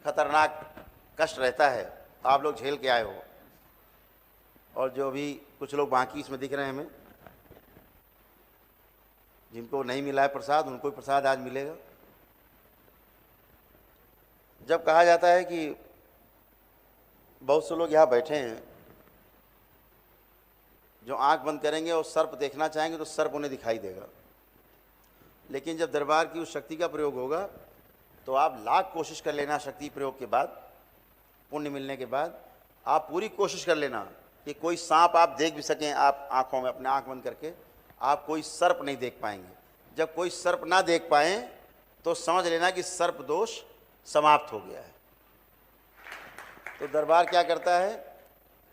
खतरनाक कष्ट रहता है, आप लोग झेल के आए हो। और जो भी कुछ लोग बाकी इसमें दिख रहे हैं हमें, जिनको नहीं मिला है प्रसाद, उनको भी प्रसाद आज मिलेगा। जब कहा जाता है कि बहुत से लोग यहाँ बैठे हैं जो आंख बंद करेंगे और सर्प देखना चाहेंगे तो सर्प उन्हें दिखाई देगा, लेकिन जब दरबार की उस शक्ति का प्रयोग होगा तो आप लाख कोशिश कर लेना, शक्ति प्रयोग के बाद, पुण्य मिलने के बाद आप पूरी कोशिश कर लेना कि कोई सांप आप देख भी सकें, आप आँखों में अपने आँख बंद करके आप कोई सर्प नहीं देख पाएंगे। जब कोई सर्प ना देख पाएँ तो समझ लेना कि सर्प दोष समाप्त हो गया है। तो दरबार क्या करता है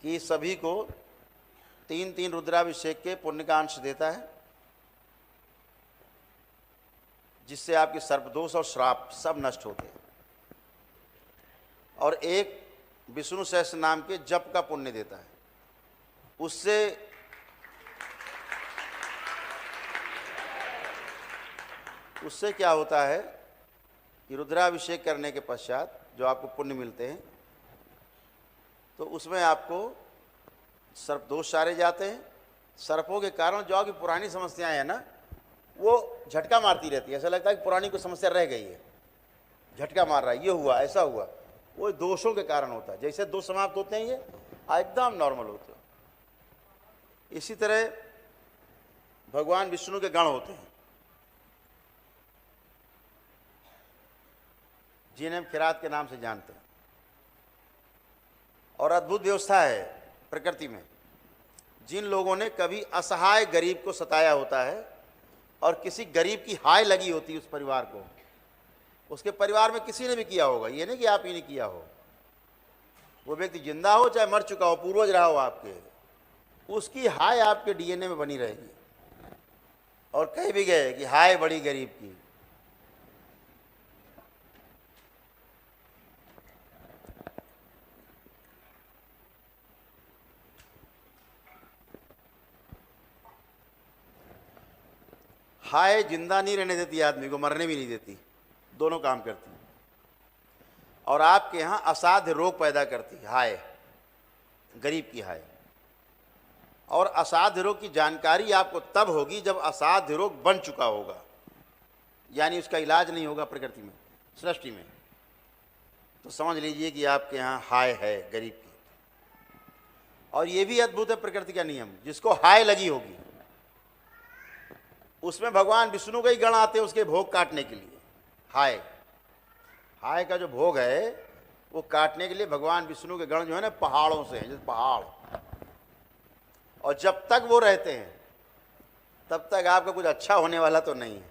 कि सभी को 3-3 रुद्राभिषेक के पुण्य का अंश देता है, जिससे आपके सर्पदोष और श्राप सब नष्ट होते हैं। और एक विष्णु सहस्त्र नाम के जप का पुण्य देता है। उससे क्या होता है कि रुद्राभिषेक करने के पश्चात जो आपको पुण्य मिलते हैं, तो उसमें आपको सर्प दोष सारे जाते हैं। सर्पों के कारण जो आपकी पुरानी समस्याएं हैं ना, वो झटका मारती रहती है। ऐसा लगता है कि पुरानी कोई समस्या रह गई है, झटका मार रहा है, ये हुआ, ऐसा हुआ। वो दोषों के कारण होता है। जैसे दोष समाप्त होते हैं, ये एकदम नॉर्मल होते हैं। इसी तरह भगवान विष्णु के गण होते हैं, जिन्हें हम खिरात के नाम से जानते हैं। और अद्भुत व्यवस्था है प्रकृति में। जिन लोगों ने कभी असहाय गरीब को सताया होता है और किसी गरीब की हाय लगी होती है उस परिवार को, उसके परिवार में किसी ने भी किया होगा, ये नहीं कि आप ही ने किया हो, वो व्यक्ति जिंदा हो चाहे मर चुका हो, पूर्वज रहा हो आपके, उसकी हाय आपके डीएनए में बनी रहेगी। और कह भी गए कि हाय बड़ी गरीब की। हाय जिंदा नहीं रहने देती, आदमी को मरने भी नहीं देती, दोनों काम करती। और आपके यहाँ असाध्य रोग पैदा करती है हाय, गरीब की हाय। और असाध्य रोग की जानकारी आपको तब होगी जब असाध्य रोग बन चुका होगा, यानी उसका इलाज नहीं होगा प्रकृति में, सृष्टि में। तो समझ लीजिए कि आपके यहाँ हाय है गरीब की। और ये भी अद्भुत है प्रकृति का नियम, जिसको हाय लगी होगी उसमें भगवान विष्णु के ही गण आते हैं उसके भोग काटने के लिए। हाय, हाय का जो भोग है वो काटने के लिए भगवान विष्णु के गण जो है ना, पहाड़ों से हैं, जैसे पहाड़। और जब तक वो रहते हैं तब तक आपका कुछ अच्छा होने वाला तो नहीं है।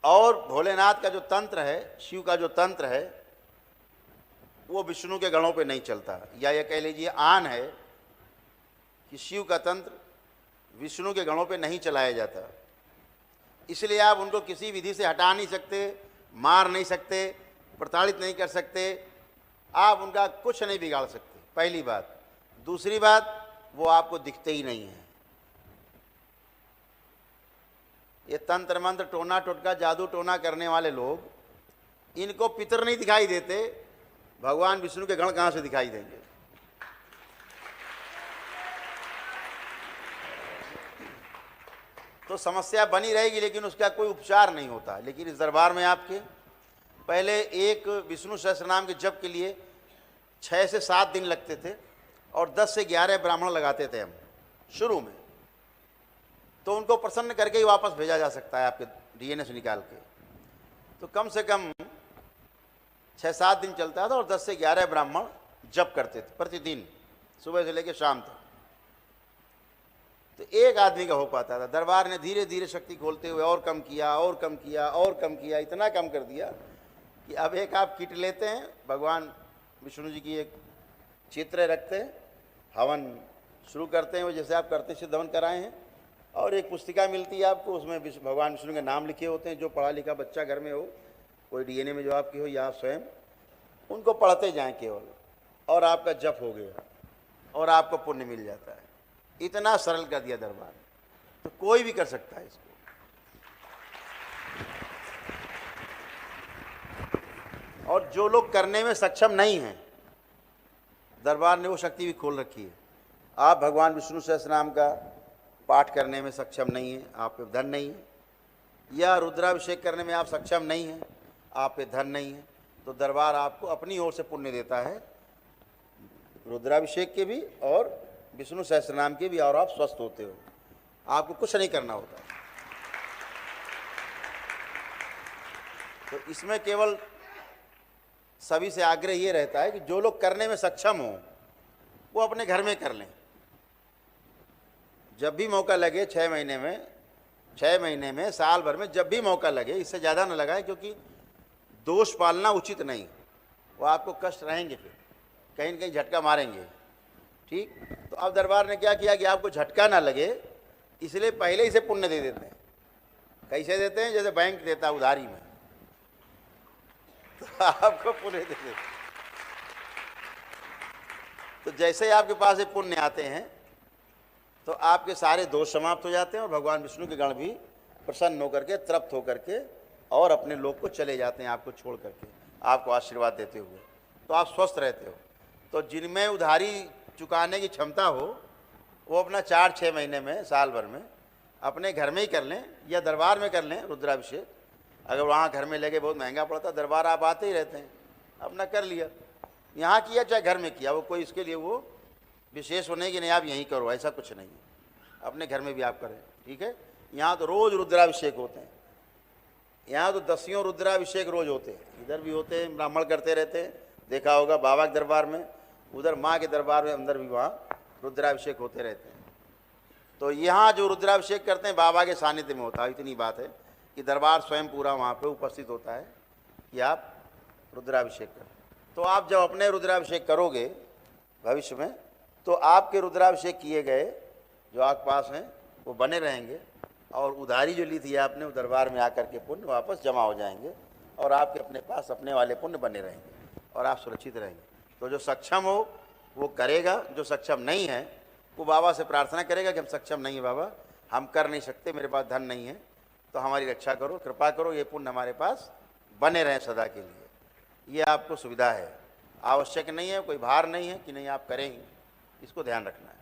और भोलेनाथ का जो तंत्र है, शिव का जो तंत्र है, वो विष्णु के गणों पे नहीं चलता। या ये कह लीजिए आन है कि शिव का तंत्र विष्णु के गणों पे नहीं चलाया जाता। इसलिए आप उनको किसी विधि से हटा नहीं सकते, मार नहीं सकते, प्रताड़ित नहीं कर सकते, आप उनका कुछ नहीं बिगाड़ सकते, पहली बात। दूसरी बात, वो आपको दिखते ही नहीं हैं। ये तंत्र मंत्र टोना टोटका जादू टोना करने वाले लोग, इनको पितर नहीं दिखाई देते, भगवान विष्णु के गण कहाँ से दिखाई देंगे। तो समस्या बनी रहेगी, लेकिन उसका कोई उपचार नहीं होता। लेकिन इस दरबार में आपके पहले एक विष्णु सहस्त्र नाम के जप के लिए 6 से 7 दिन लगते थे और 10 से 11 ब्राह्मण लगाते थे हम शुरू में। तो उनको प्रसन्न करके ही वापस भेजा जा सकता है आपके डीएनए से निकाल के। तो कम से कम 6-7 दिन चलता था और 10 से 11 ब्राह्मण जप करते थे प्रतिदिन, सुबह से लेकर शाम तक। तो एक आदमी का हो पाता था। दरबार ने धीरे धीरे शक्ति खोलते हुए और कम किया और कम किया और कम किया, इतना कम कर दिया कि अब एक आप किट लेते हैं, भगवान विष्णु जी की एक चित्र रखते हैं, हवन शुरू करते हैं, वो जैसे आप करते सिद्ध हवन कराए हैं, और एक पुस्तिका मिलती है आपको, उसमें भगवान विष्णु के नाम लिखे होते हैं। जो पढ़ा लिखा बच्चा घर में हो, कोई डीएनए में जो आपकी हो या आप स्वयं, उनको पढ़ते जाएं केवल, और आपका जप हो गया और आपको पुण्य मिल जाता है। इतना सरल कर दिया दरबार, तो कोई भी कर सकता है इसको। और जो लोग करने में सक्षम नहीं हैं, दरबार ने वो शक्ति भी खोल रखी है। आप भगवान विष्णु सहस्त्रनाम का पाठ करने में सक्षम नहीं हैं, आप पे धन नहीं है, या रुद्राभिषेक करने में आप सक्षम नहीं हैं, आप पे धन नहीं है, तो दरबार आपको अपनी ओर से पुण्य देता है, रुद्राभिषेक के भी और विष्णु सहस्त्रनाम के भी, और आप स्वस्थ होते हो। आपको कुछ नहीं करना होता। तो इसमें केवल सभी से आग्रह ये रहता है कि जो लोग करने में सक्षम हो वो अपने घर में कर लें। जब भी मौका लगे, 6 महीने में, साल भर में, जब भी मौका लगे, इससे ज़्यादा न लगाए, क्योंकि दोष पालना उचित नहीं, वो आपको कष्ट रहेंगे, फिर कहीं न कहीं झटका मारेंगे। ठीक, तो अब दरबार ने क्या किया कि आपको झटका ना लगे, इसलिए पहले ही से पुण्य दे देते हैं। कैसे देते हैं? जैसे बैंक देता है उधारी में, तो आपको पुण्य दे देते हैं। तो जैसे ही आपके पास ये पुण्य आते हैं तो आपके सारे दोष समाप्त हो जाते हैं और भगवान विष्णु के गण भी प्रसन्न होकर के, तृप्त होकर के, और अपने लोक को चले जाते हैं आपको छोड़ करके, आपको आशीर्वाद देते हुए। तो आप स्वस्थ रहते हो। तो जिनमें उधारी चुकाने की क्षमता हो वो अपना 4-6 महीने में, साल भर में अपने घर में ही कर लें या दरबार में कर लें रुद्राभिषेक। अगर वहाँ घर में लगे बहुत महंगा पड़ता, दरबार आप आते ही रहते हैं, अपना कर लिया, यहाँ किया चाहे घर में किया, वो कोई इसके लिए वो विशेष हो नहीं कि नहीं आप यहीं करो, ऐसा कुछ नहीं है, अपने घर में भी आप करें। ठीक है, यहाँ तो रोज़ रुद्राभिषेक होते हैं, यहाँ तो 10 रुद्राभिषेक रोज होते हैं, इधर भी होते हैं, ब्राह्मण करते रहते हैं, देखा होगा बाबा के दरबार में, उधर माँ के दरबार में अंदर भी वहाँ रुद्राभिषेक होते रहते हैं। तो यहाँ जो रुद्राभिषेक करते हैं बाबा के सानिध्य में होता है। इतनी बात है कि दरबार स्वयं पूरा वहाँ पे उपस्थित होता है कि आप रुद्राभिषेक करें। तो आप जब अपने रुद्राभिषेक करोगे भविष्य में, तो आपके रुद्राभिषेक किए गए जो आपके पास हैं वो बने रहेंगे, और उधारी जो ली थी आपने वो दरबार में आकर के पुण्य वापस जमा हो जाएंगे, और आपके अपने पास अपने वाले पुण्य बने रहेंगे और आप सुरक्षित रहेंगे। तो जो सक्षम हो वो करेगा, जो सक्षम नहीं है वो बाबा से प्रार्थना करेगा कि हम सक्षम नहीं है बाबा, हम कर नहीं सकते, मेरे पास धन नहीं है, तो हमारी रक्षा करो, कृपा करो, ये पुण्य हमारे पास बने रहें सदा के लिए। ये आपको सुविधा है, आवश्यक नहीं है, कोई भार नहीं है कि नहीं आप करेंगे। इसको ध्यान रखना है।